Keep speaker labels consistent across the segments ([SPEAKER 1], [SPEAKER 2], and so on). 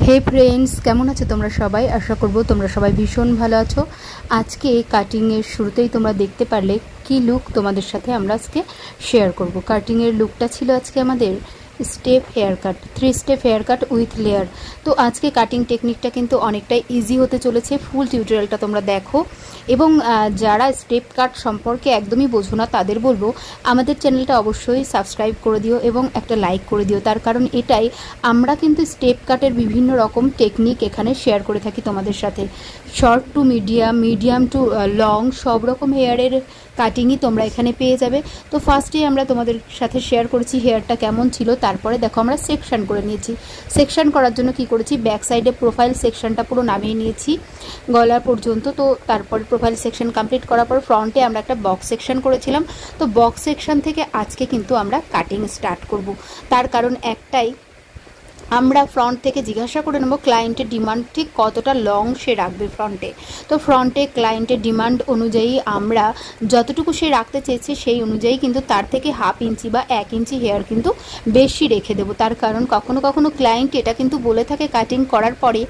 [SPEAKER 1] হে friends, কেমন আছো তোমরা সবাই? আশা করব তোমরা সবাই ভীষণ ভালো আছো। আজকে কাটিংয়ের শুরুতেই তোমরা দেখতে পারলে কি লুক তোমাদের সাথে আমরা আজকে শেয়ার করব। কাটিংয়ের লুকটা ছিল আজকে আমাদের step haircut, 3 step haircut with layer. তো আজকে কাটিং টেকনিকটা কিন্তু অনেকটাই ইজি হতে চলেছে। ফুল টিউটোরিয়ালটা তোমরা দেখো এবং যারা স্টেপ কাট সম্পর্কে একদমই বোঝো না তাদের বলবো আমাদের চ্যানেলটা অবশ্যই সাবস্ক্রাইব করে দিও এবং একটা লাইক করে দিও। তার কারণ এটাই, আমরা কিন্তু স্টেপ কাটের বিভিন্ন রকম টেকনিক এখানে শেয়ার করে থাকি তোমাদের সাথে। Short to medium, medium to long, সব রকম হেয়ারের কাটিংই তোমরা এখানে পেয়ে যাবে। তো ফার্স্টেই আমরা তোমাদের সাথে শেয়ার করেছি হেয়ারটা কেমন ছিল, তারপরে দেখো আমরা সেকশন করে নিয়েছি। সেকশন করার জন্য কি করেছি, ব্যাক সাইডে প্রোফাইল সেকশনটা পুরো নামিয়ে নিয়েছি গলা পর্যন্ত। তো তারপরে প্রোফাইল সেকশন কমপ্লিট করার পর ফ্রন্টে আমরা একটা বক্স সেকশন করেছিলাম। তো বক্স সেকশন থেকে আজকে কিন্তু আমরা কাটিং স্টার্ট করব। তার কারণ একটাই, আমরা ফ্রন্ট থেকে জিজ্ঞাসা করে নেব ক্লায়েন্টের ডিমান্ড ঠিক কতটা লং সে রাখবে ফ্রন্টে। তো ফ্রন্টে ক্লায়েন্টের ডিমান্ড অনুযায়ী আমরা যতটুকু সে রাখতে চেয়েছে সেই অনুযায়ী কিন্তু তার থেকে 1/2 ইঞ্চি বা 1 ইঞ্চি হেয়ার কিন্তু বেশি রেখে দেবো। তার কারণ কখনো কখনো ক্লায়েন্ট এটা কিন্তু বলে থাকে কাটিং করার পরে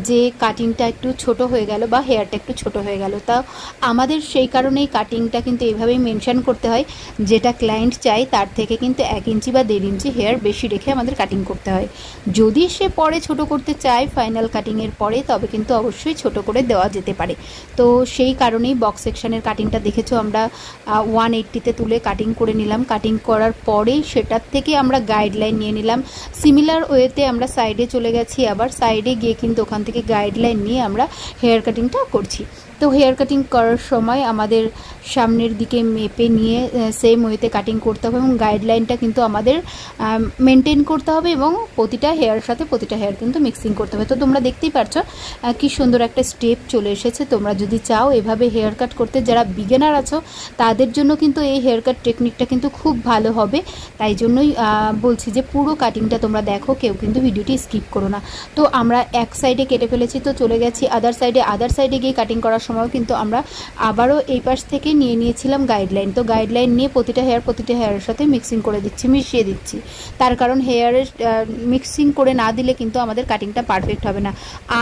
[SPEAKER 1] যে কাটিংটা একটু ছোট হয়ে গেল বা হেয়ারটা একটু ছোট হয়ে গেল। তা আমাদের সেই কারণেই কাটিংটা কিন্তু এইভাবেই মেনশন করতে হয়, যেটা ক্লায়েন্ট চাই তার থেকে কিন্তু 1 ইঞ্চি বা 1.5 ইঞ্চি হেয়ার বেশি রেখে আমাদের কাটিং করতে হয়। যদি সে পরে ছোট করতে চায় ফাইনাল কাটিংয়ের পরে, তবে কিন্তু অবশ্যই ছোট করে দেওয়া যেতে পারে। তো সেই কারণেই বক্স সেকশনের কাটিংটা দেখেছো আমরা 180তে তুলে কাটিং করে নিলাম। কাটিং করার পরেই সেটার থেকে আমরা গাইডলাইন নিয়ে নিলাম। সিমিলার ওয়েতে আমরা সাইডে চলে গেছি, আবার সাইডে গিয়ে কিন্তু ওখান থেকে গাইডলাইন নিয়ে আমরা হেয়ার কাটিংটা করছি। তো হেয়ার কাটিং করার সময় আমাদের সামনের দিকে মেপে নিয়ে সেম ওয়েতে কাটিং করতে হবে এবং গাইডলাইনটা কিন্তু আমাদের মেনটেন করতে হবে এবং প্রতিটা হেয়ারের সাথে প্রতিটা হেয়ার কিন্তু মিক্সিং করতে হবে। তো তোমরা দেখতেই পাচ্ছ কি সুন্দর একটা স্টেপ চলে এসেছে। তোমরা যদি চাও এভাবে হেয়ার কাট করতে, যারা বিগিনার আছো তাদের জন্য কিন্তু এই হেয়ার কাট টেকনিকটা কিন্তু খুব ভালো হবে। তাই জন্যই বলছি যে পুরো কাটিংটা তোমরা দেখো, কেউ কিন্তু ভিডিওটি স্কিপ করো না। তো আমরা এক সাইডে কেটে ফেলেছি, তো চলে গেছি আদার সাইডে গিয়ে কাটিং করার সময় কিন্তু আমরা আবারও এই পাশ থেকে নিয়ে নিয়েছিলাম গাইডলাইন। তো গাইডলাইন নিয়ে প্রতিটা হেয়ারের সাথে মিক্সিং করে দিচ্ছি, মিশিয়ে দিচ্ছি। তার কারণ হেয়ারের মিক্সিং করে না দিলে কিন্তু আমাদের কাটিংটা পারফেক্ট হবে না।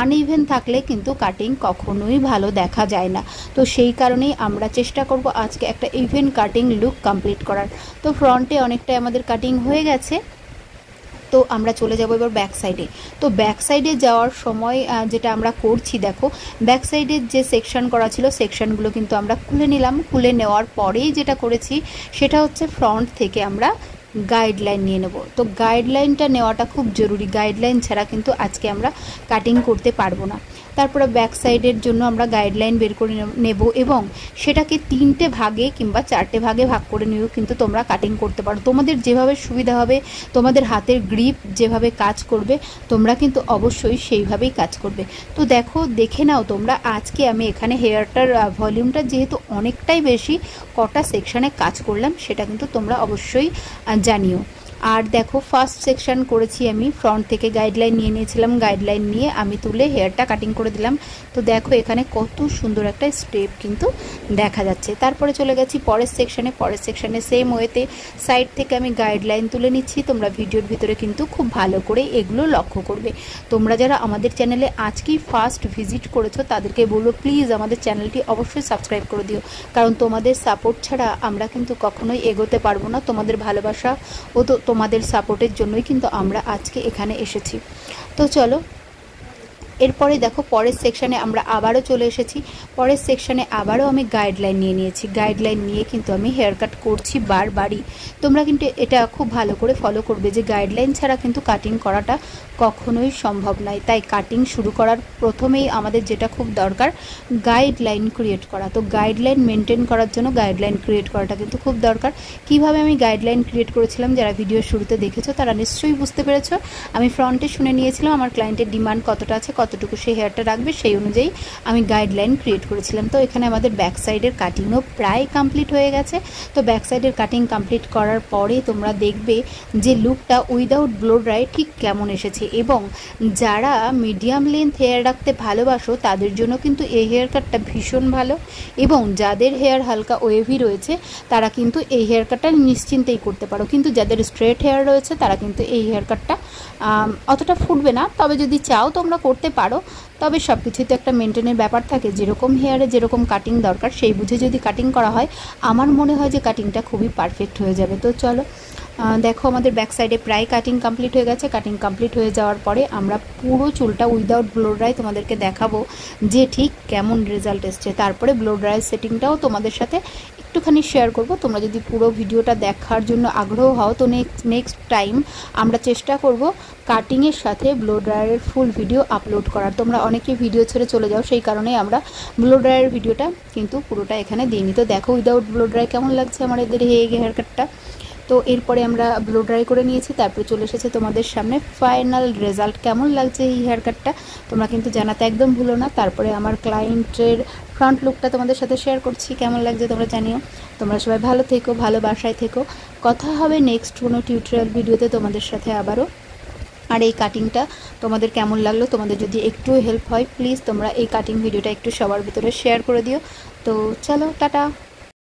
[SPEAKER 1] আনইভেন থাকলে কিন্তু কাটিং কখনোই ভালো দেখা যায় না। তো সেই কারণেই আমরা চেষ্টা করব আজকে একটা ইভেন কাটিং লুক কমপ্লিট করার। তো ফ্রন্টে অনেকটাই আমাদের কাটিং হয়ে গেছে। তো আমরা চলে যাব এবার ব্যাক সাইডে। তো ব্যাক সাইডে যাওয়ার সময় যেটা আমরা করছি, দেখো ব্যাক সাইডের যে সেকশন করা ছিল সেকশনগুলো কিন্তু আমরা খুলে নিলাম। খুলে নেওয়ার পরেই যেটা করেছি সেটা হচ্ছে ফ্রন্ট থেকে আমরা গাইডলাইন নিয়ে নেব। তো গাইডলাইনটা নেওয়াটা খুব জরুরি, গাইডলাইন ছাড়া কিন্তু আজকে আমরা কাটিং করতে পারবো না। তারপরে ব্যাক সাইডের জন্য আমরা গাইডলাইন বের করে নেব এবং সেটাকে 3টে ভাগে কিংবা 4টে ভাগে ভাগ করে নিয়েও কিন্তু তোমরা কাটিং করতে পারো। তোমাদের যেভাবে সুবিধা হবে, তোমাদের হাতের গ্রিপ যেভাবে কাজ করবে তোমরা কিন্তু অবশ্যই সেইভাবেই কাজ করবে। তো দেখে নাও তোমরা, আজকে আমি এখানে হেয়ারটার ভলিউমটা যেহেতু অনেকটাই বেশি, কটা সেকশানে কাজ করলাম সেটা কিন্তু তোমরা অবশ্যই জানিও। আর দেখো ফার্স্ট সেকশন করেছি আমি, ফ্রন্ট থেকে গাইডলাইন নিয়ে নিয়েছিলাম, গাইডলাইন নিয়ে আমি তুলে হেয়ারটা কাটিং করে দিলাম। তো দেখো এখানে কত সুন্দর একটা স্টেপ কিন্তু দেখা যাচ্ছে। তারপরে চলে গেছি পরের সেকশনে সেম ওয়েতে সাইড থেকে আমি গাইডলাইন তুলে নিচ্ছি। তোমরা ভিডিওর ভিতরে কিন্তু খুব ভালো করে এগুলো লক্ষ্য করবে। তোমরা যারা আমাদের চ্যানেলে আজকেই ফার্স্ট ভিজিট করেছো তাদেরকে বলবো প্লিজ আমাদের চ্যানেলটি অবশ্যই সাবস্ক্রাইব করে দিও, কারণ তোমাদের সাপোর্ট ছাড়া আমরা কিন্তু কখনোই এগোতে পারবো না। তোমাদের ভালোবাসা ও তো তোমাদের সাপোর্টের জন্যই কিন্তু আমরা আজকে এখানে এসেছি। তো চলো এরপরে দেখো পরের সেকশানে আমরা আবারও চলে এসেছি। পরের সেকশানে আবারও আমি গাইডলাইন নিয়ে নিয়েছি। গাইডলাইন নিয়ে কিন্তু আমি হেয়ার কাট করছি বারবারই। তোমরা কিন্তু এটা খুব ভালো করে ফলো করবে যে গাইডলাইন ছাড়া কিন্তু কাটিং করাটা কখনোই সম্ভব নয়। তাই কাটিং শুরু করার প্রথমেই আমাদের যেটা খুব দরকার, গাইডলাইন ক্রিয়েট করা। তো গাইডলাইন মেনটেন করার জন্য গাইডলাইন ক্রিয়েট করাটা কিন্তু খুব দরকার। কিভাবে আমি গাইডলাইন ক্রিয়েট করেছিলাম যারা ভিডিওর শুরুতে দেখেছো তারা নিশ্চয়ই বুঝতে পেরেছো। আমি ফ্রন্টে শুনে নিয়েছিলাম আমার ক্লায়েন্টের ডিমান্ড কতটা আছে, কত কতটুকু সে হেয়ারটা রাখবে সেই অনুযায়ী আমি গাইডলাইন ক্রিয়েট করেছিলাম। তো এখানে আমাদের ব্যাক সাইডের কাটিংও প্রায় কমপ্লিট হয়ে গেছে। তো ব্যাক সাইডের কাটিং কমপ্লিট করার পরে তোমরা দেখবে যে লুকটা উইদাউট ব্লো ড্রাই ঠিক কেমন এসেছে। এবং যারা মিডিয়াম লেন্থ হেয়ার রাখতে ভালোবাসো তাদের জন্য কিন্তু এই হেয়ার কাটটা ভীষণ ভালো, এবং যাদের হেয়ার হালকা ওয়েভি রয়েছে তারা কিন্তু এই হেয়ার কাটটা নিশ্চিন্তেই করতে পারো। কিন্তু যাদের স্ট্রেট হেয়ার রয়েছে তারা কিন্তু এই হেয়ার কাটটা অতটা ফুটবে না, তবে যদি চাও তোমরা করতে পারো। তবে সব কিছুই তো একটা মেনটেনের ব্যাপার থাকে, যেরকম হেয়ারে যেরকম কাটিং দরকার সেই বুঝে যদি কাটিং করা হয় আমার মনে হয় যে কাটিংটা খুবই পারফেক্ট হয়ে যাবে। তো চলো দেখো আমাদের ব্যাক সাইডে প্রায় কাটিং কমপ্লিট হয়ে গেছে। কাটিং কমপ্লিট হয়ে যাওয়ার পরে আমরা পুরো চুলটা উইদাউট ব্লো ড্রাই তোমাদেরকে দেখাবো যে ঠিক কেমন রেজাল্ট এসছে। তারপরে ব্লো ড্রাই সেটিংটাও তোমাদের সাথে একটুখানি শেয়ার করব। তোমরা যদি পুরো ভিডিওটা দেখার জন্য আগ্রহ হও তো নেক্সট টাইম আমরা চেষ্টা করব কাটিংয়ের সাথে ব্লো ড্রায়ারের ফুল ভিডিও আপলোড করার। তোমরা অনেকেই ভিডিও ছেড়ে চলে যাও, সেই কারণেই আমরা ব্লো ড্রায়ারের ভিডিওটা কিন্তু পুরোটা এখানে দিইনি। তো দেখো উইদাউট ব্লো ড্রাই কেমন লাগছে আমার এদের হেয়ার কাটটা। তো এরপরে আমরা ব্লো ড্রাই করে নিয়েছি, তারপরে চলে এসেছে তোমাদের সামনে ফাইনাল রেজাল্ট। কেমন লাগছে এই হেয়ার কাটটা তোমরা কিন্তু জানাতে একদম ভুলো না। তারপরে আমার ক্লায়েন্টের ফ্রন্ট লুকটা তোমাদের সাথে শেয়ার করছি, কেমন লাগছে তোমরা জানিও। তোমরা সবাই ভালো থেকো, ভালো বাসায় থেকো। কথা হবে নেক্সট কোনো টিউটোরিয়াল ভিডিওতে তোমাদের সাথে আবারও। আর এই কাটিংটা তোমাদের কেমন লাগলো, তোমাদের যদি একটু হেল্প হয় প্লিজ তোমরা এই কাটিং ভিডিওটা একটু সবার ভিতরে শেয়ার করে দিও। তো চলো টাটা।